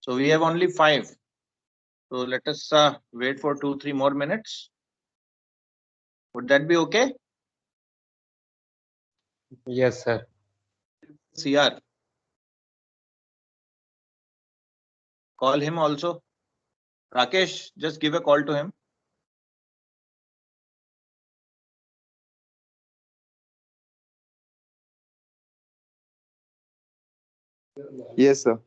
So we have only 5. So let us wait for 2-3 more minutes. Would that be okay? Yes, sir. CR. Call him also. Rakesh, just give a call to him. Yes, sir.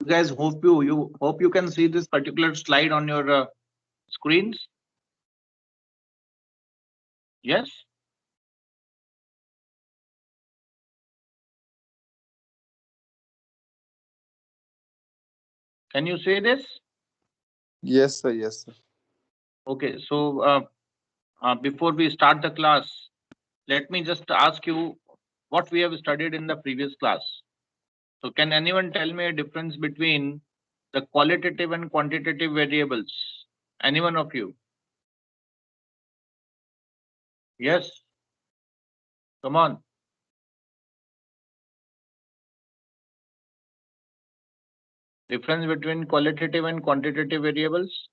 You guys hope you can see this particular slide on your screens. Yes. Can you see this? Yes, sir. Yes, sir. Okay. So before we start the class, let me just ask you what we have studied in the previous class. So can anyone tell me a difference between the qualitative and quantitative variables? Anyone of you? Yes. Come on. Difference between qualitative and quantitative variables?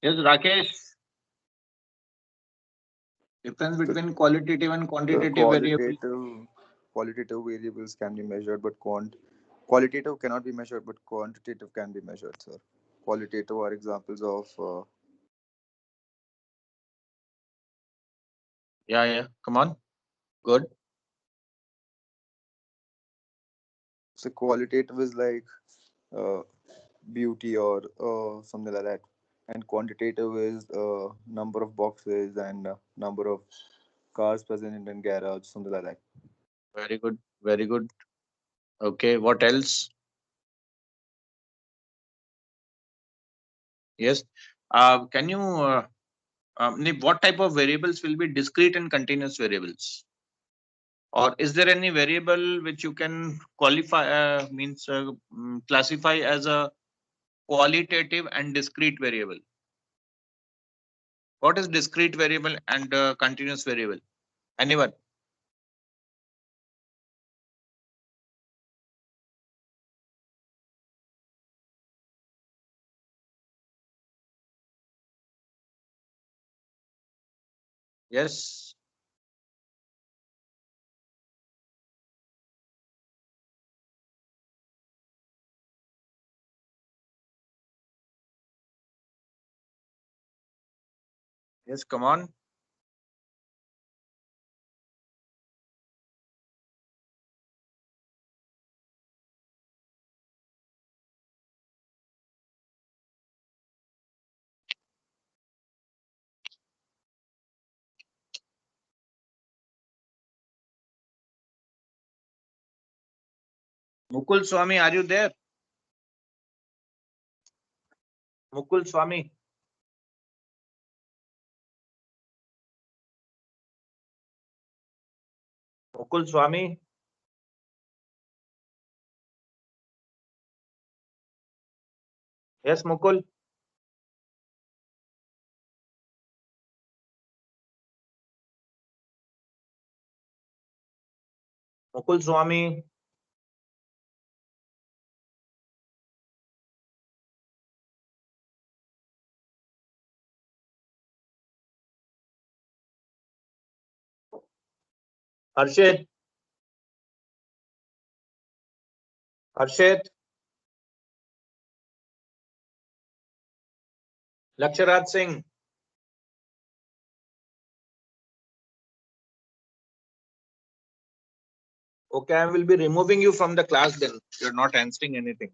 Yes, Rakesh. Difference between qualitative and The quantitative variables? qualitative variables can be measured, but qualitative cannot be measured, but quantitative can be measured, sir. Qualitative are examples of Yeah. Come on. Good. so qualitative is like uh, beauty or something like that, and quantitative is number of boxes and number of cars present in garage, something like that. Very good. Very good. Okay. What else? Yes. Can you what type of variables will be discrete and continuous variables? Or is there any variable which you can classify as a qualitative and discrete variable? What is discrete variable and continuous variable? Anyone? Yes. Yes, come on. Mukul Swami, are you there? Mukul Swami. Mukul Swami. Yes, Mukul. Mukul Swami. Harshit. Harshit. Laksharaj Singh. Okay, I will be removing you from the class then. You're not answering anything.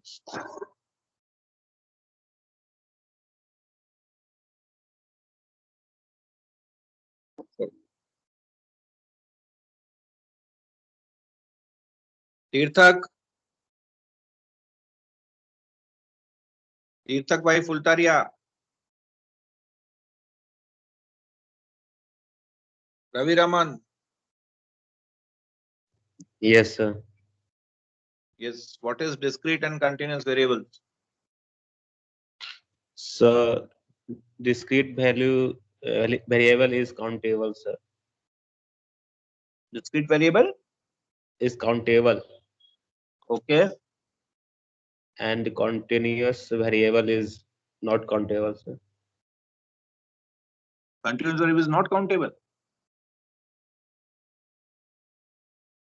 Tirthak. Tirthak Bhai Fultaria. Ravi Raman. Yes, sir. Yes. What is discrete and continuous variables? So discrete variable is countable, sir. Discrete variable? Is countable, Okay. and continuous variable is not countable, sir. Continuous variable is not countable.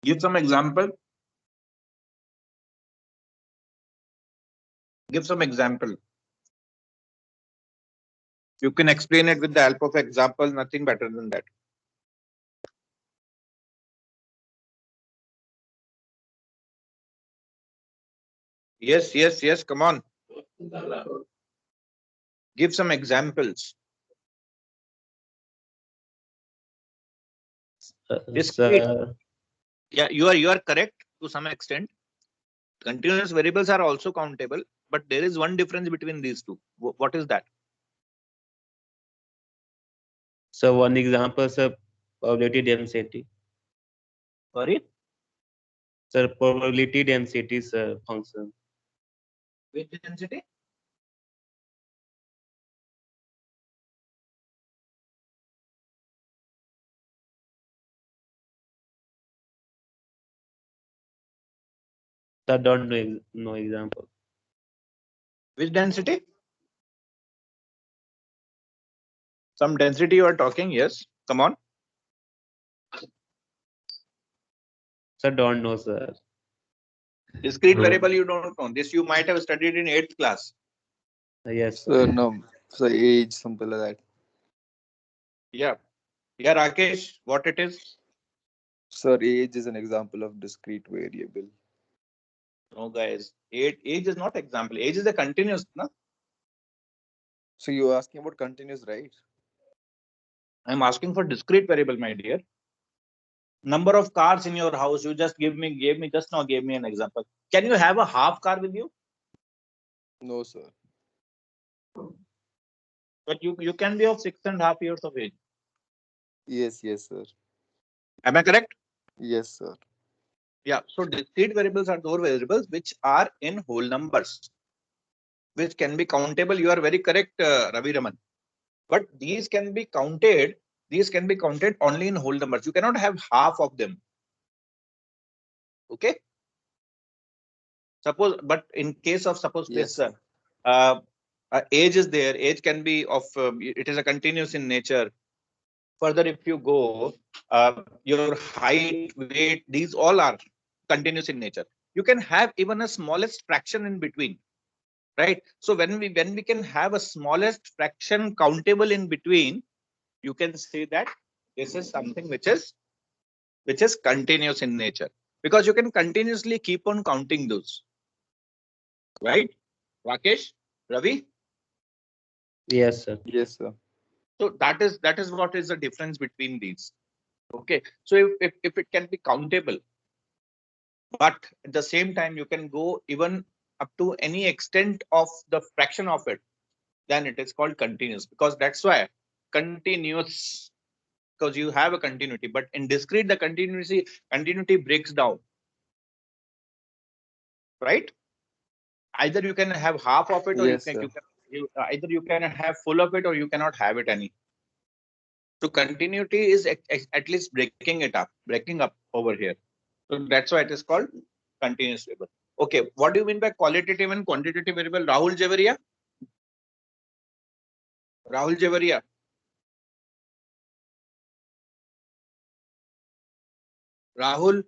Give some example. Give some example. You can explain it with the help of example, nothing better than that. Yes, yes, yes, come on. Give some examples. Discrete. Sir, Yeah, you are correct to some extent. Continuous variables are also countable, but there is one difference between these two. What is that? so one example, sir, probability density. Sorry? Sir, probability density, sir, function. Which density? Sir, don't know no example. Which density? Some density you are talking, yes. Come on. Sir, don't know, sir. Discrete variable you don't know. This you might have studied in 8th class. Yes, So sir. no, so age, something like that. Yeah. Yeah, Rakesh, what it is? Sir, age is an example of discrete variable. No, guys. Age is not example. Age is a continuous, no? So you're asking about continuous, right? I'm asking for discrete variable, my dear. Number of cars in your house. You just gave me just now gave me an example. Can you have a half car with you? No, sir. But you can be of 6.5 years of age. Yes, yes, sir. Am I correct? Yes, sir. Yeah. So discrete variables are those variables which are in whole numbers, which can be countable. You are very correct, Ravi Raman. But these can be counted. These can be counted only in whole numbers. You cannot have half of them. Okay. Suppose, but in case of suppose Yes, this sir. age is there. Age can be of it is a continuous in nature. Further, if you go, your height, weight, these all are continuous in nature. You can have even a smallest fraction in between, right? So when we can have a smallest fraction countable in between, you can say that this is something which is continuous in nature, because you can continuously keep on counting those, right? Rakesh, Ravi. Yes, sir. Yes, sir. So that is what is the difference between these. Okay. So if it can be countable, but at the same time you can go even up to any extent of the fraction of it, then it is called continuous, because that's why continuous, because you have a continuity. But in discrete, the continuity breaks down, right? Either you can have half of it, or Yes, sir. either you can have full of it, or you cannot have it any. So continuity is at least breaking up over here. So that's why it is called continuous variable. Okay, what do you mean by qualitative and quantitative variable? Rahul Javaria? Rahul Javaria. Rahul?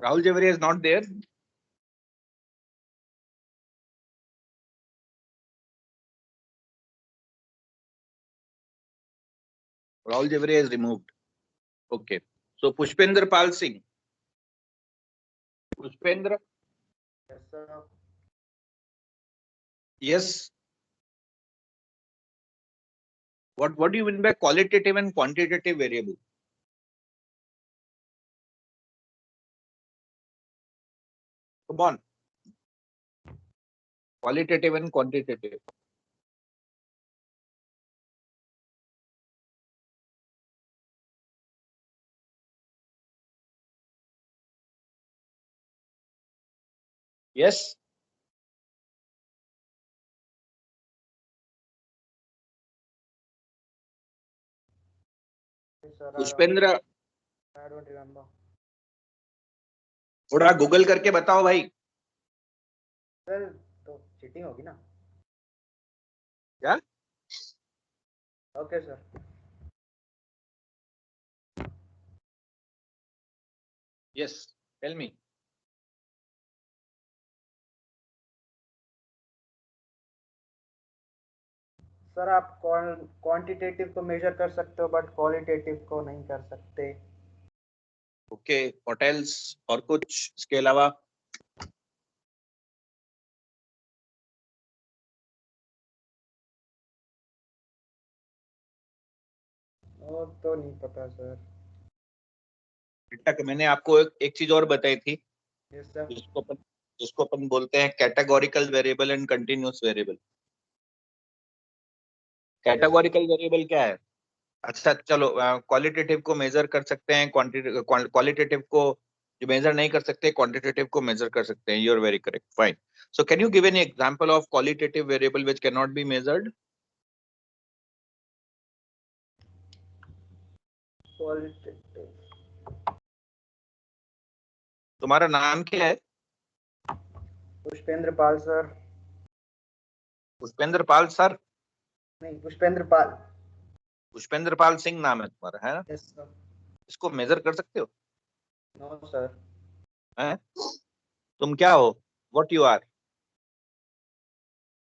Rahul Javaria is not there. Rahul Javaria is removed. Okay. So Pushpender Pal Singh. Pushpendra? Yes, sir. Yes. What do you mean by qualitative and quantitative variable? Come on. Qualitative and quantitative. Yes. Yes, sir. Pushpendra I don't remember. थोड़ा Google करके बताओ भाई. Sir तो cheating होगी ना. क्या? Okay sir. Yes, tell me. Sir आप quantitative को मेजर कर सकते हो बट क्वालिटेटिव को नहीं कर सकते. Okay, what else? और कुछ इसके अलावा? वो तो नहीं पता सर. बेटा कि मैंने आपको एक चीज और बताई थी यस सर. जिसको अपन बोलते हैं categorical variable and continuous variable. Categorical variable क्या है? अच्छा चलो, क्वालिटेटिव को मेजर कर सकते हैं, क्वालिटेटिव को जो मेजर नहीं कर सकते, क्वांटिटेटिव को मेजर कर सकते हैं. You are very correct. Fine. So can you give any example of qualitative variable which can not be measured? Qualitative. तुम्हारा नाम क्या है? पुष्पेंद्र पाल सर. पुष्पेंद्र पाल सर? नहीं, पुष्पेंद्र पाल. पुष्पेंद्र पाल सिंह नाम है तुम्हारा, है ना? Yes sir. इसको मेजर कर सकते हो? No sir. हैं? तुम क्या हो? What you are?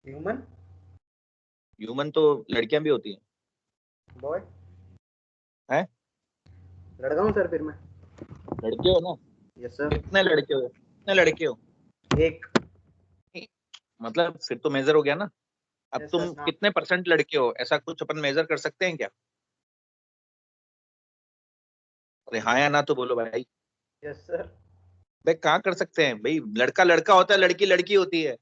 Human. Human तो लड़कियां भी होती हैं. बॉय. हैं? लड़का हूँ सर फिर मैं. लड़के हो ना? Yes sir. कितने लड़के हो? कितने लड़के हो? एक. मतलब फिर तो मेजर हो गया ना. अब Yes, तुम sir, हाँ. कितने परसेंट लड़के हो, ऐसा कुछ अपन मेजर कर सकते हैं क्या? अरे हाँ या ना तो बोलो भाई. Yes sir. भाई कहाँ कर सकते हैं भाई? लड़का लड़का होता है, लड़की लड़की होती है.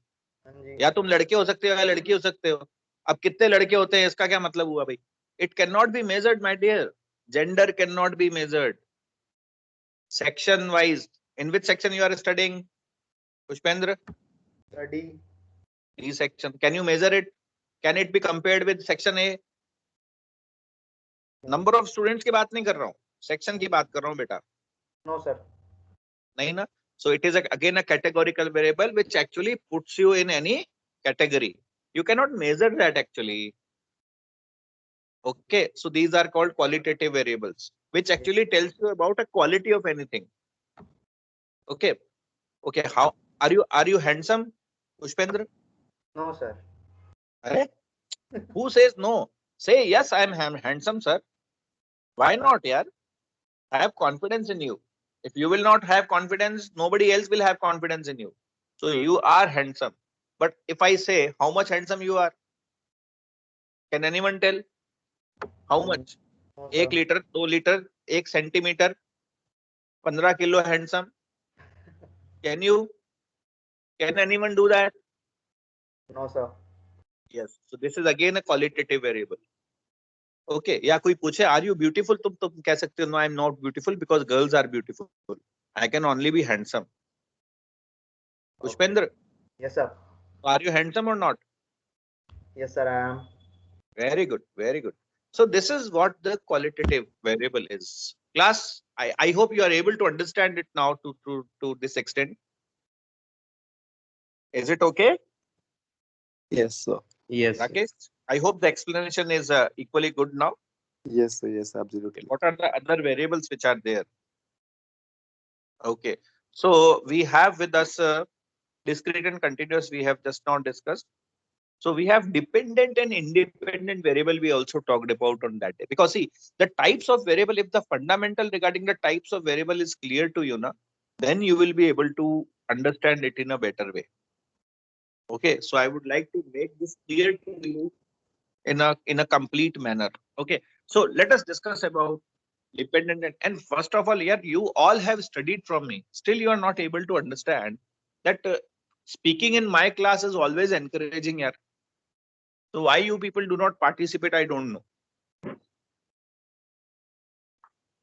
हाँ जी. या तुम लड़के हो सकते हो या लड़की हो सकते हो. अब कितने लड़के होते हैं इसका क्या मतलब हुआ भाई? It can not be measured my dear. Gender can not be measured. Section wise. In which section you are studying, Pushpendra? Study. D section. Can you measure it? Can it be compared with section A? Number of students की बात नहीं कर रहा हूँ, section की बात कर रहा हूँ बेटा. No sir. नहीं ना. So it is again a categorical variable which actually puts you in any category. You cannot measure that actually. Okay, so these are called qualitative variables, which actually tells you about a quality of anything. Okay, okay. How are you handsome, Pushpendra? No sir. Arey? Who says no? Say yes, I am handsome, sir. Why not, yaar? Have confidence in you. If you will not have confidence, nobody else will have confidence in you. So you are handsome. But if I say how much handsome you are, can anyone tell? How much? No 1 sir. Litre, 2 litre, 1 centimetre, 15 kilo handsome? Can you? Can anyone do that? No sir. Yes. So this is again a qualitative variable. Okay. या कोई पूछे are you beautiful? तुम कह सकते हो no, I am not beautiful because girls are beautiful. I can only be handsome. Pushpendra, yes sir. are you handsome or not? Yes sir, I am. Very good, very good. So this is what the qualitative variable is. Class, I hope you are able to understand it now to this extent. Is it okay? Yes, sir. Yes, sir. Rakesh, I hope the explanation is equally good now. Yes, sir. Yes, absolutely. What are the other variables which are there? Okay, so we have with us discrete and continuous, we have just now discussed. So we have dependent and independent variable we also talked about on that day. Because see, the types of variable, if the fundamental regarding the types of variable is clear to you, na, then you will be able to understand it in a better way. Okay, so I would like to make this clear to you in a complete manner. Okay, so let us discuss about dependent and first of all, yeah, you all have studied from me. Still, you are not able to understand that speaking in my class is always encouraging. Yeah. So why you people do not participate, I don't know.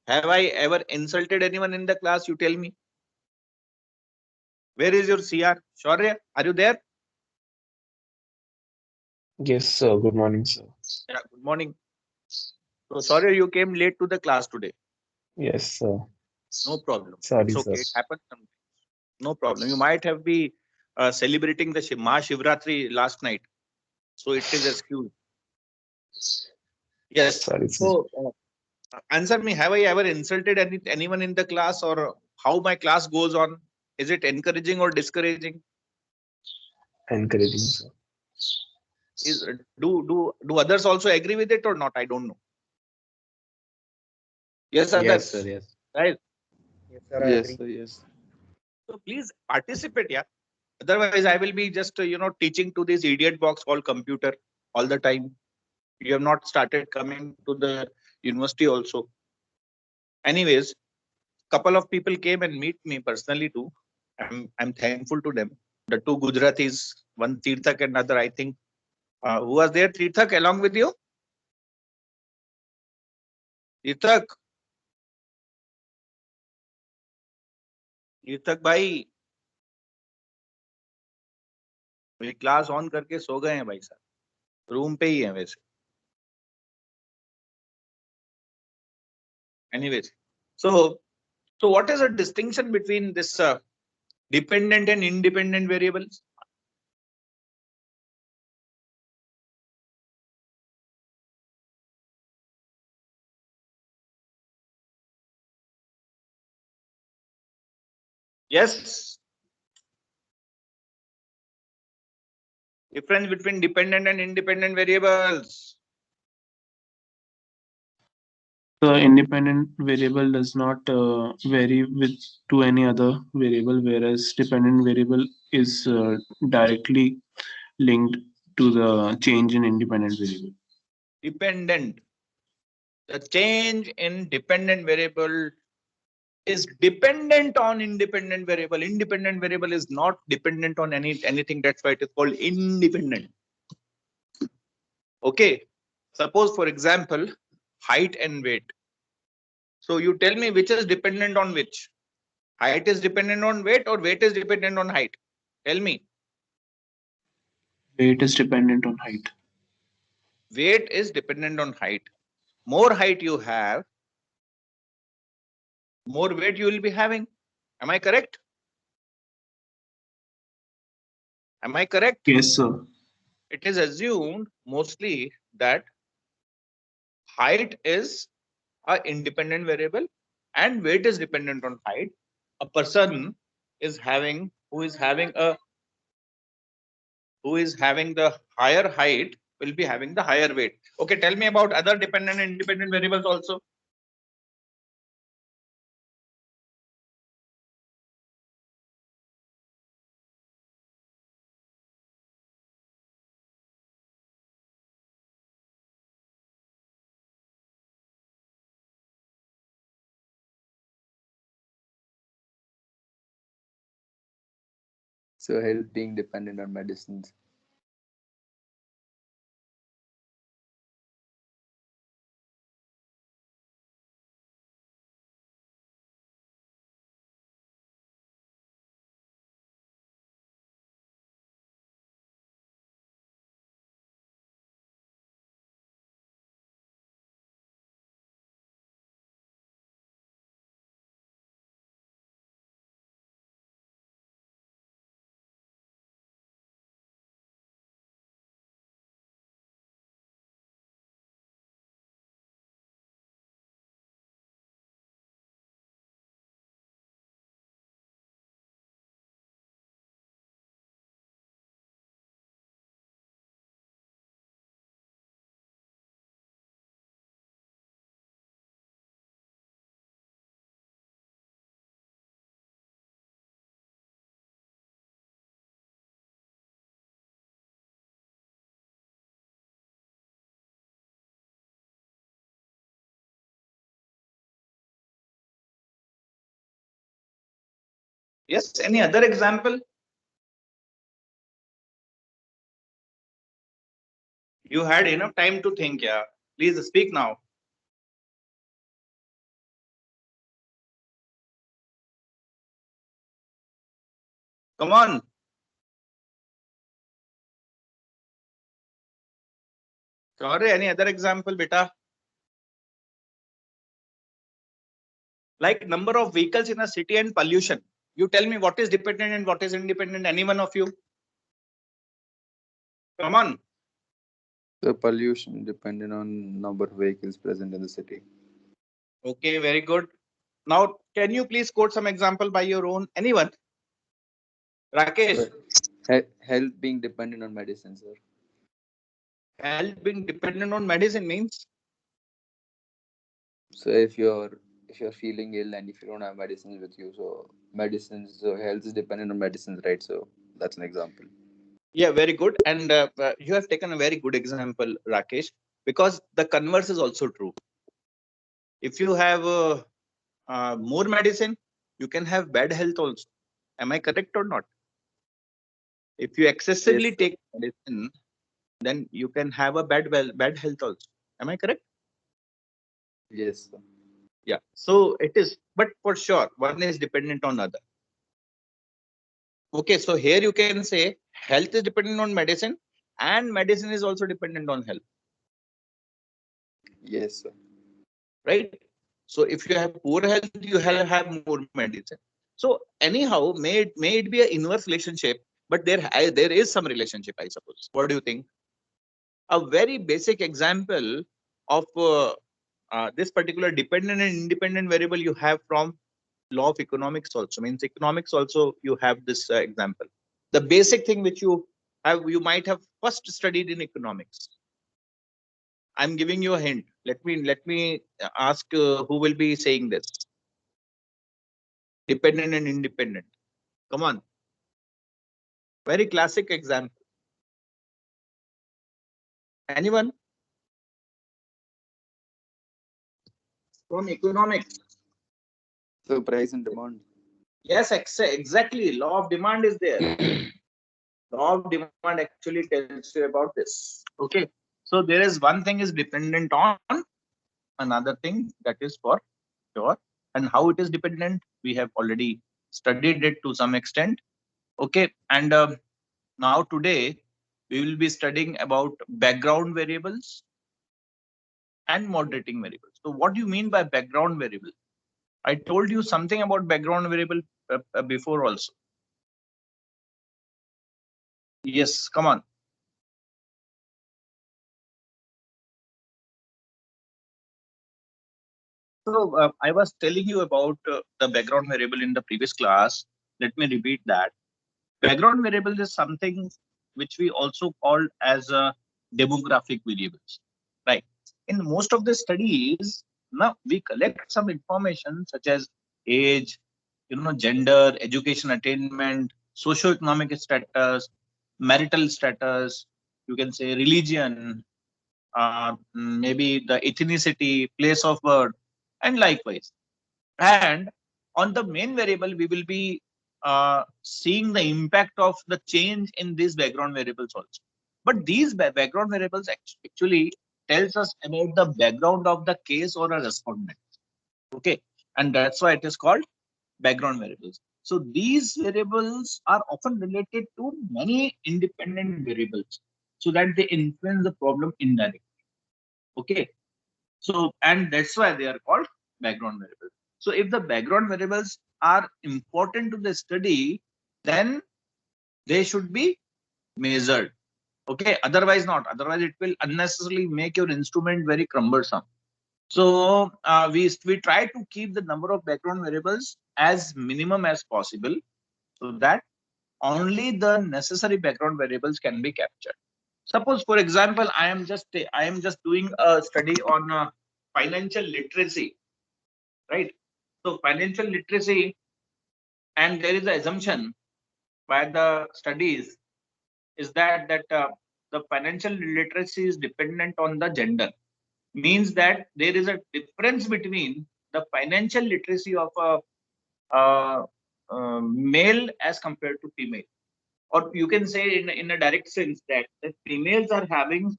Have I ever insulted anyone in the class? You tell me. Where is your CR? Shaurya, are you there? Yes, sir. Good morning, sir. Yeah, good morning. So Shaurya, you came late to the class today. Yes, sir. No problem. Sorry, It's okay. sir. It happens sometimes. No problem. You might have been celebrating the Mahashivratri last night. So it is excused. Yes. Sorry, sir. So Answer me, have I ever insulted anyone in the class, or how my class goes on? Is it encouraging or discouraging? Encouraging, sir. Do others also agree with it or not? I don't know. Yes, Yes, others. sir. Yes. Right. Yes, sir, I Yes, agree. sir, yes. So please participate, yeah. Otherwise, I will be just teaching to this idiot box called computer all the time. You have not started coming to the university also. Anyways, couple of people came and meet me personally too. I'm thankful to them. The two Gujaratis, one Tirthak and another, I think. Who was there? Tirthak along with you? Tirthak. tirthak भाई मेरी class on करके सो गए हैं भाई साहब, room पे ही है वैसे. Anyways, so what is the distinction between this dependent and independent variables? Yes. Difference between dependent and independent variables. The independent variable does not vary with to any other variable, whereas dependent variable is directly linked to the change in independent variable. Dependent. The change in dependent variable is dependent on independent variable. Independent variable is not dependent on anything. That's why it is called independent. Okay. Suppose, for example, height and weight. So you tell me which is dependent on which? Height is dependent on weight or weight is dependent on height? Tell me. Weight is dependent on height. Weight is dependent on height. More height you have, more weight you will be having. Am I correct? Am I correct? Yes, sir. It is assumed mostly that height is an independent variable and weight is dependent on height. A person is having who is having the higher height will be having the higher weight. Okay, tell me about other dependent and independent variables also. So health being dependent on medicines. Yes, any other example? You had enough time to think, yeah. Please speak now. Come on. Sorry, any other example, beta? Like number of vehicles in a city and pollution. You tell me what is dependent and what is independent. Any one of you? Come on. The pollution dependent on number of vehicles present in the city. Okay, very good. Now, can you please quote some example by your own? Anyone? Rakesh, Health being dependent on medicine, sir. health being dependent on medicine means? So if you're feeling ill and if you don't have medicines with you, so health is dependent on medicines, right? So that's an example. Yeah, very good. And you have taken a very good example, Rakesh, because the converse is also true. If you have more medicine, you can have bad health also. Am I correct or not? If you excessively Yes, take medicine, then you can have a bad health also. Am I correct? yes, sir. Yeah. So it is, but for sure, one is dependent on other. Okay, so here you can say health is dependent on medicine, and medicine is also dependent on health, Yes, sir. right? So if you have poor health, you have more medicine. So anyhow, may it be an inverse relationship, but there is some relationship, I suppose. What do you think? A very basic example of this particular dependent and independent variable you have from law of economics also, means economics also you have this example. The basic thing which you might have first studied in economics. I'm giving you a hint. Let me ask who will be saying this. Dependent and independent. Come on. Very classic example. Anyone? From economics. So price and demand. Yes, exactly. Law of demand is there. Law of demand actually tells you about this. Okay. So there is one thing is dependent on another thing, that is for sure. And how it is dependent, we have already studied it to some extent. Okay. And now today we will be studying about background variables and moderating variables. So what do you mean by background variable? I told you something about background variable before also. Yes, come on. So I was telling you about the background variable in the previous class. Let me repeat that. Background variable is something which we also call as demographic variables, right? In most of the studies, now we collect some information such as age, gender, education attainment, socioeconomic status, marital status, you can say religion, maybe the ethnicity, place of birth, and likewise. And on the main variable, we will be seeing the impact of the change in these background variables also. But these background variables actually tells us about the background of the case or a respondent. Okay, and that's why it is called background variables. So these variables are often related to many independent variables, so that they influence the problem indirectly. Okay, so and that's why they are called background variables. So if the background variables are important to the study, then they should be measured. Okay, otherwise not. Otherwise, it will unnecessarily make your instrument very cumbersome. So we try to keep the number of background variables as minimum as possible, so that only the necessary background variables can be captured. Suppose, for example, I am just doing a study on financial literacy, right? So financial literacy, and there is an assumption by the studies is that the financial literacy is dependent on the gender. Means that there is a difference between the financial literacy of a male as compared to female. Or you can say in a direct sense that the females are having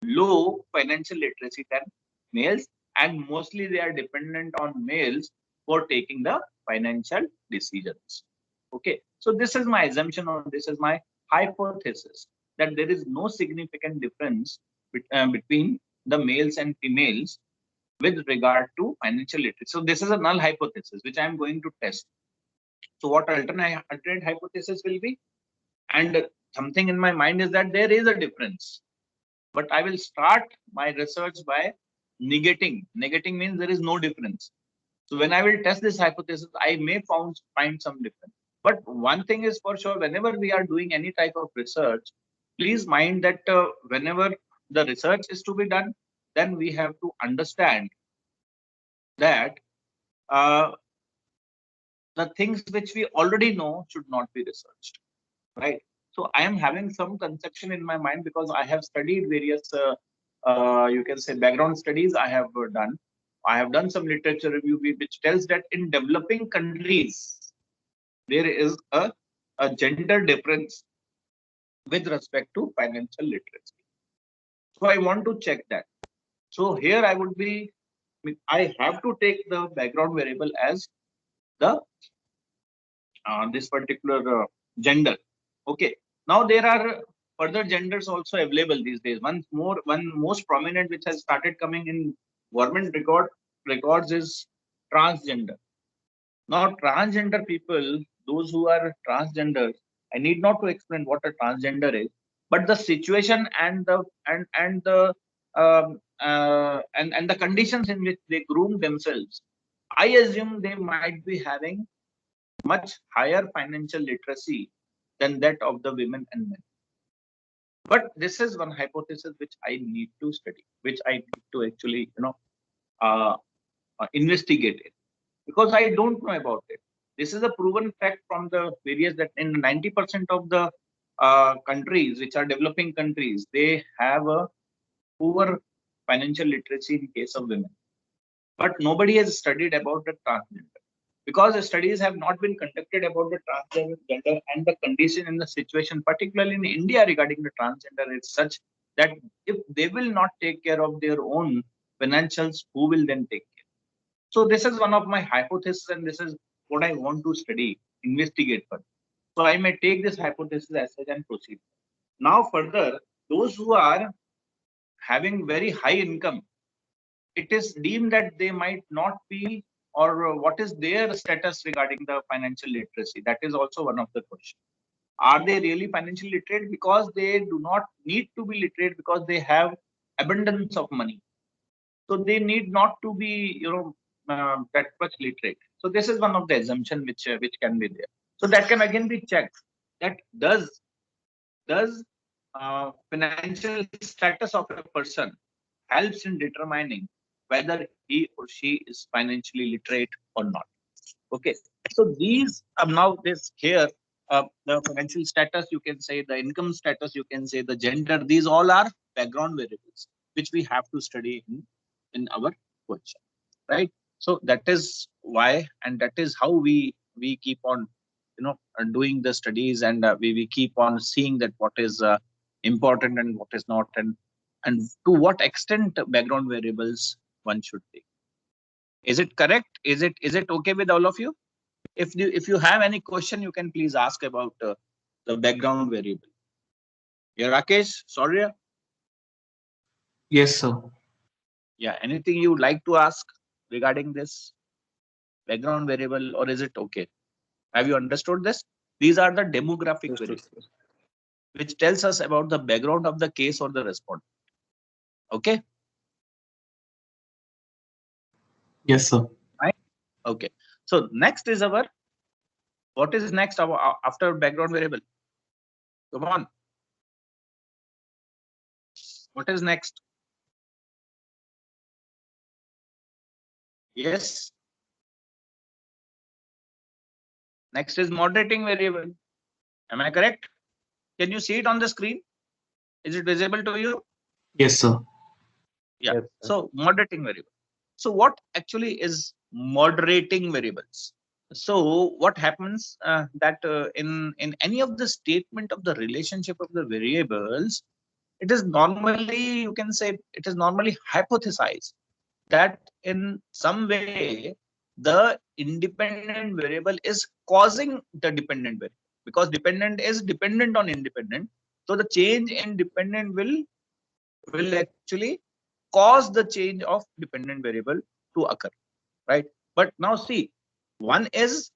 low financial literacy than males, and mostly they are dependent on males for taking the financial decisions. Okay, so this is my assumption, or this is my hypothesis, that there is no significant difference between the males and females with regard to financial literacy. So this is a null hypothesis which I am going to test. So what alternate hypothesis will be? And something in my mind is that there is a difference, but I will start my research by negating. Negating means there is no difference. So when I will test this hypothesis, I may find some difference. But one thing is for sure, whenever we are doing any type of research, please mind that whenever the research is to be done, then we have to understand that the things which we already know should not be researched, right? So I am having some conception in my mind because I have studied various, you can say, background studies I have done. I have done some literature review which tells that in developing countries, there is a gender difference with respect to financial literacy. So I want to check that. So here I have to take the background variable as the this particular gender. Okay. Now there are further genders also available these days. One most prominent which has started coming in government records is transgender. Now transgender people, those who are transgender, I need not to explain what a transgender is, but the situation and the and the conditions in which they groom themselves, I assume they might be having much higher financial literacy than that of the women and men. But this is one hypothesis which I need to study, which I need to actually, investigate it, because I don't know about it. This is a proven fact from the various that in 90% of the countries which are developing countries, they have a poor financial literacy in case of women. But nobody has studied about the transgender, because the studies have not been conducted about the transgender and the condition and the situation, particularly in India regarding the transgender, is such that if they will not take care of their own financials, who will then take care? So this is one of my hypotheses, and this is what I want to study, investigate further. So I may take this hypothesis as such and proceed. Now further, those who are having very high income, it is deemed that they might not be, or what is their status regarding the financial literacy? That is also one of the questions. Are they really financially literate? Because they do not need to be literate because they have abundance of money. So they need not to be, that much literate. So this is one of the assumption which can be there. So that can again be checked. That does financial status of a person helps in determining whether he or she is financially literate or not. Okay, so these are now this here, the financial status, you can say, the income status, you can say, the gender, these all are background variables which we have to study in our question, right? So that is why, and that is how we keep on doing the studies, and we keep on seeing that what is important and what is not, and to what extent background variables one should take. Is it correct? Is it okay with all of you? If you have any question, you can please ask about the background variable. Yeah, Rakesh, Saurya? Yes, sir. Yeah, anything you would like to ask regarding this background variable, or is it okay? Have you understood this? These are the demographic variables, which tells us about the background of the case or the respondent. Okay? Yes, sir. Right? Okay. So next is what is next after background variable? Come on. What is next? Yes. Next is moderating variable. Am I correct? Can you see it on the screen? Is it visible to you? Yes, sir. Yeah. Yes, sir. So moderating variable. So what actually is moderating variables? So what happens that in any of the statement of the relationship of the variables, it is normally, you can say, it is normally hypothesized that in some way the independent variable is causing the dependent variable, because dependent is dependent on independent. So the change in dependent will actually cause the change of dependent variable to occur, right? But now see, one is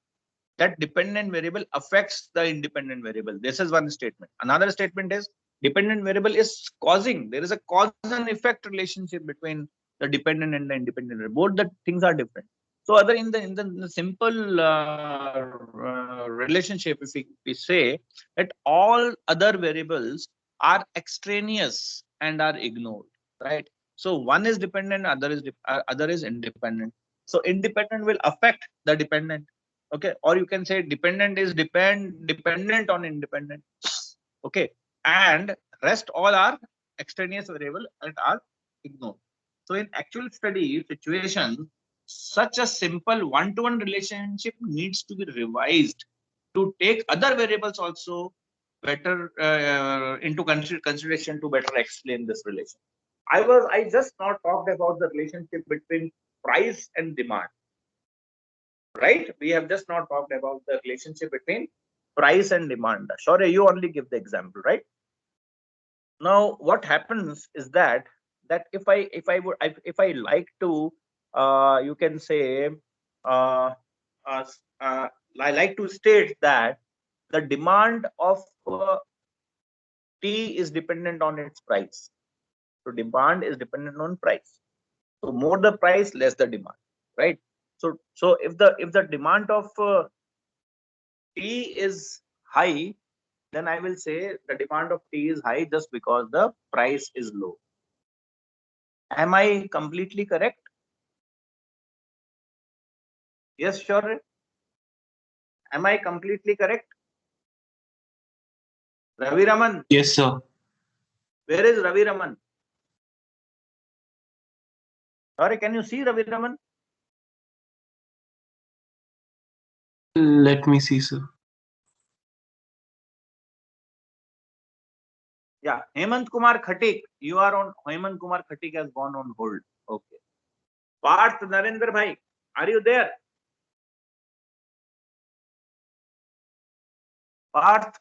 that dependent variable affects the independent variable. This is one statement. Another statement is dependent variable is causing, there is a cause and effect relationship between the dependent and the independent variable. Both the things are different. So other in the simple relationship, if we say that all other variables are extraneous and are ignored, right? So one is dependent, other is independent. So independent will affect the dependent, okay? Or you can say dependent is dependent on independent, okay? And rest all are extraneous variable and are ignored. So in actual study situation, such a simple one-to-one relationship needs to be revised to take other variables also better into consideration to better explain this relation. I just not talked about the relationship between price and demand, right? We have just not talked about the relationship between price and demand. Sure, you only give the example, right? Now what happens is that if I like to you can say uh, I like to state that the demand of tea is dependent on its price. So demand is dependent on price. So more the price, less the demand, right? So if the demand of tea is high, then I will say the demand of tea is high just because the price is low. Am I completely correct? Yes, sure. Am I completely correct? Ravi Raman. Yes, sir. Where is Ravi Raman? Sorry, can you see Ravi Raman? Let me see, sir. Yeah, Hemant Kumar Khatik. You are on. Hemant Kumar Khatik has gone on hold. Okay. Parth Narendra Bhai, are you there? Parth.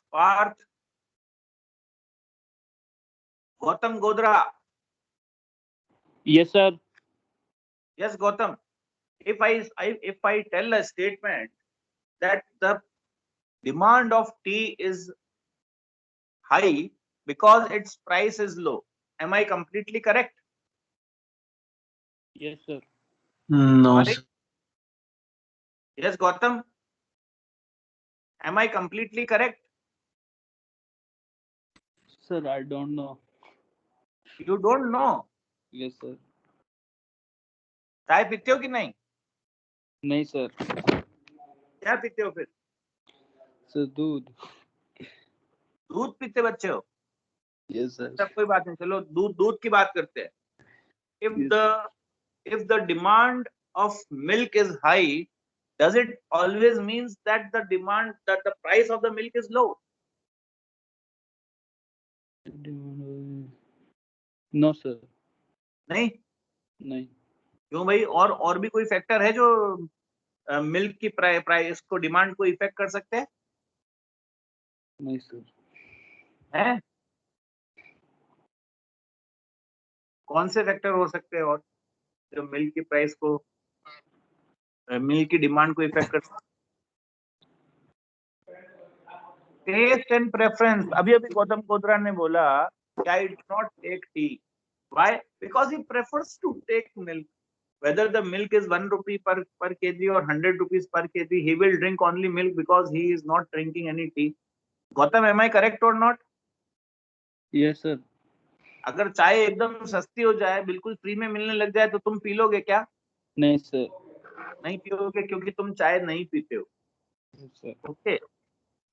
Gautam Godra. Yes, sir. Yes, Gautam. If I tell a statement that the demand of tea is high because its price is low, am I completely correct? Yes, sir. No, Sorry? sir. Yes, Gautam. Am I completely correct? Sir, I don't know. You don't know. Yes, sir. चाय पीते हो कि नहीं? नहीं sir. क्या पीते हो फिर? सर दूध. दूध पीते बच्चे हो? Yes, sir. सब कोई बात नहीं, चलो दूध की बात करते हैं. If the demand of milk is high, does it always means that the price of the milk is low? No, sir. नहीं. क्यों भाई? और भी कोई फैक्टर है जो मिल्क की प्राइस को डिमांड को इफेक्ट कर सकते हैं? नहीं सर. हैं? कौन से फैक्टर हो सकते हैं और जो मिल्क की प्राइस को मिल्क की डिमांड को इफेक्ट कर सकते हैं? Taste and preference. अभी गौतम कोतरा ने बोला कि I do not take tea. Why? Because he prefers to take milk. Whether the milk is 1 rupee per kg or 100 rupees per kg, he will drink only milk because he is not drinking any tea. Gautam, am I correct or not? Yes, sir. अगर चाय एकदम सस्ती हो जाए, बिल्कुल free में मिलने लग जाए, तो तुम पी लोगे क्या? नहीं सर. नहीं पियोगे क्योंकि तुम चाय नहीं पीते हो. Yes, okay.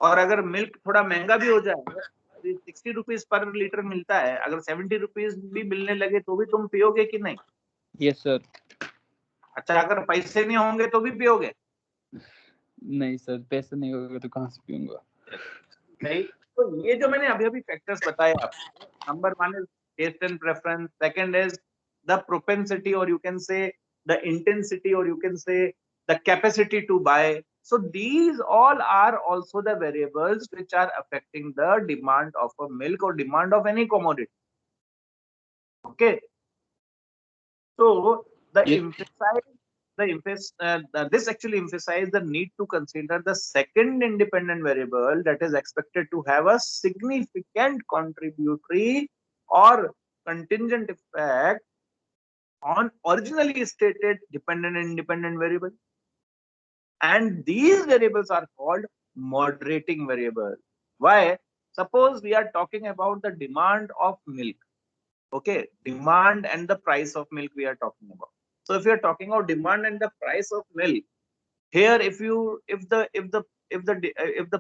और अगर मिल्क थोड़ा महंगा भी हो जाए, 60 रुपीज पर लीटर मिलता है, अगर 70 रुपीज भी मिलने लगे तो भी तुम पियोगे कि नहीं? Yes, sir. अच्छा, अगर पैसे नहीं होंगे तो भी पियोगे? नहीं सर, पैसे नहीं होगा तो कहाँ से पीऊंगा? नहीं. तो ये जो मैंने अभी फैक्टर्स बताए आपको, number 1 is taste and preference, second is the propensity or you can say the intensity or you can say the capacity to buy. So these all are also the variables which are affecting the demand of a milk or demand of any commodity. Okay. So this actually emphasizes the need to consider the second independent variable that is expected to have a significant contributory or contingent effect on originally stated dependent and independent variable. And these variables are called moderating variable. Why? Suppose we are talking about the demand of milk. Okay, demand and the price of milk we are talking about. So if you are talking about demand and the price of milk, here if the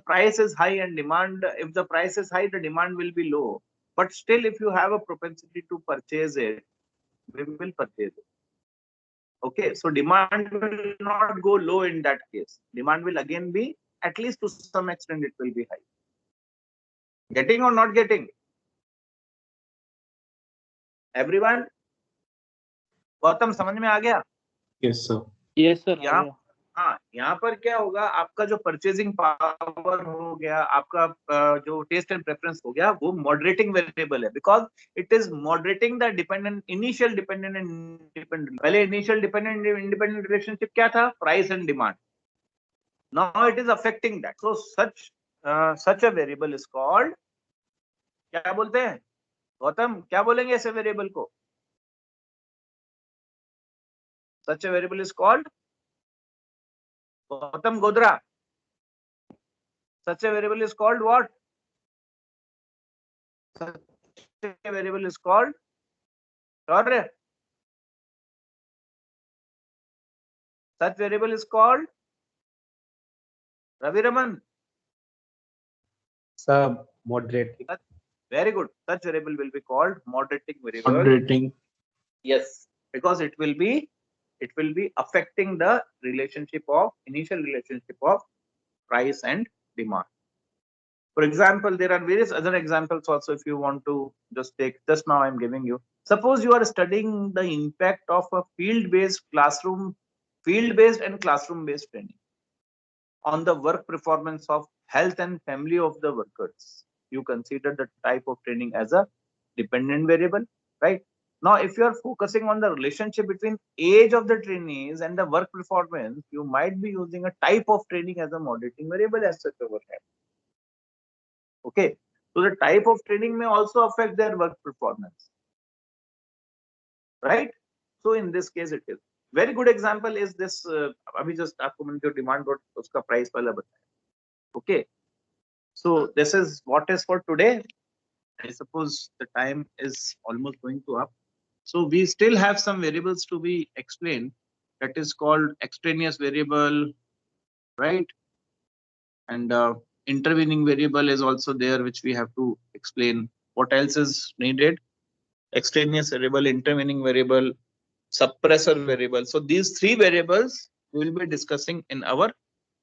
price is high and demand, if the price is high, the demand will be low. But still, if you have a propensity to purchase it, we will purchase it. Okay, so demand will not go low in that case. Demand will again be, at least to some extent, it will be high. Getting or not getting? Everyone? Gautam समझ में आ गया? Yes, sir. Yes, sir. हाँ, यहाँ पर क्या होगा, आपका जो परचेजिंग पावर हो गया, आपका जो टेस्ट एंड प्रेफरेंस हो गया, वो मॉडरेटिंग वेरिएबल है, because it is moderating the dependent, initial dependent and independent. पहले इनिशियल डिपेंडेंट इंडिपेंडेंट रिलेशनशिप क्या था? Price and demand. Now it is affecting that. So such a variable is called, क्या बोलते हैं गौतम, क्या बोलेंगे ऐसे वेरिएबल को? Such a variable is called Gautam Godra. Such a variable is called what? Such a variable is called Such variable is called Ravi Raman. Sir, moderating. Very good. Such variable will be called moderating variable. Moderating. Yes, because it will be affecting the initial relationship of price and demand. For example, there are various other examples also. If you want to just take, just now I'm giving you. Suppose you are studying the impact of a field-based and classroom-based training on the work performance of health and family of the workers. You consider the type of training as a dependent variable, right? Now, if you are focusing on the relationship between age of the trainees and the work performance, you might be using a type of training as a moderating variable as such over here. Okay, so the type of training may also affect their work performance, right? So in this case, it is very good example is this. अभी just आपको मैंने जो demand और उसका price वाला बताया. Okay, so this is what is for today. I suppose the time is almost going to up. So we still have some variables to be explained. That is called extraneous variable, right? And intervening variable is also there, which we have to explain. What else is needed? Extraneous variable, intervening variable, suppressor variable. So these three variables we will be discussing in our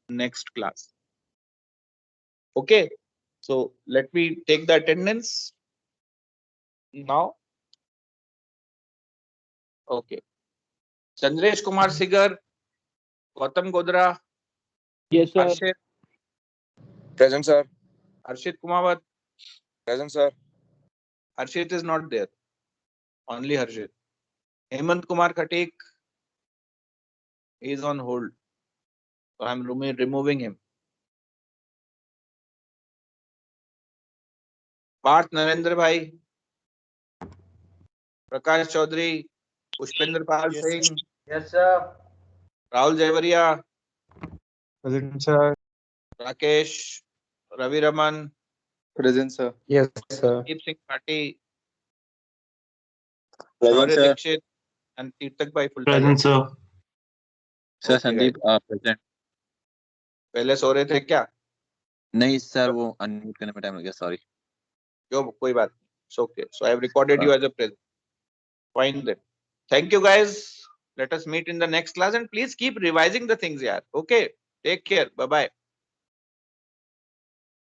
next class. Okay, so let me take the attendance now. Okay, Chandresh Kumar Sigar, Gautam Godra. Yes, sir. Arshit. Present, sir. Arshit Kumawat. Present, sir. Arshit is not there. Only Harshit. Hemant Kumar Khatik. He is on hold. So I'm removing him. Parth Narendra Bhai. Prakash Chaudhary. Pushpender Pal Singh. Yes, sir. Rahul Jaivaria. Present, sir. Rakesh. Ravi Raman. Present, sir. Yes, sir. Deep Singh Pati. Present, Shaurya sir. Dixit. And Tirthak Bhai full Present, sir. Sir Okay, Sandeep present. पहले सो रहे थे क्या? नहीं sir, वो unmute करने में time लग गया, सॉरी. जो कोई बात नहीं. It's okay. So I have recorded you as a present. Fine then. Thank you guys. Let us meet in the next class and please keep revising the things, yaar. Okay. Take care. Bye bye.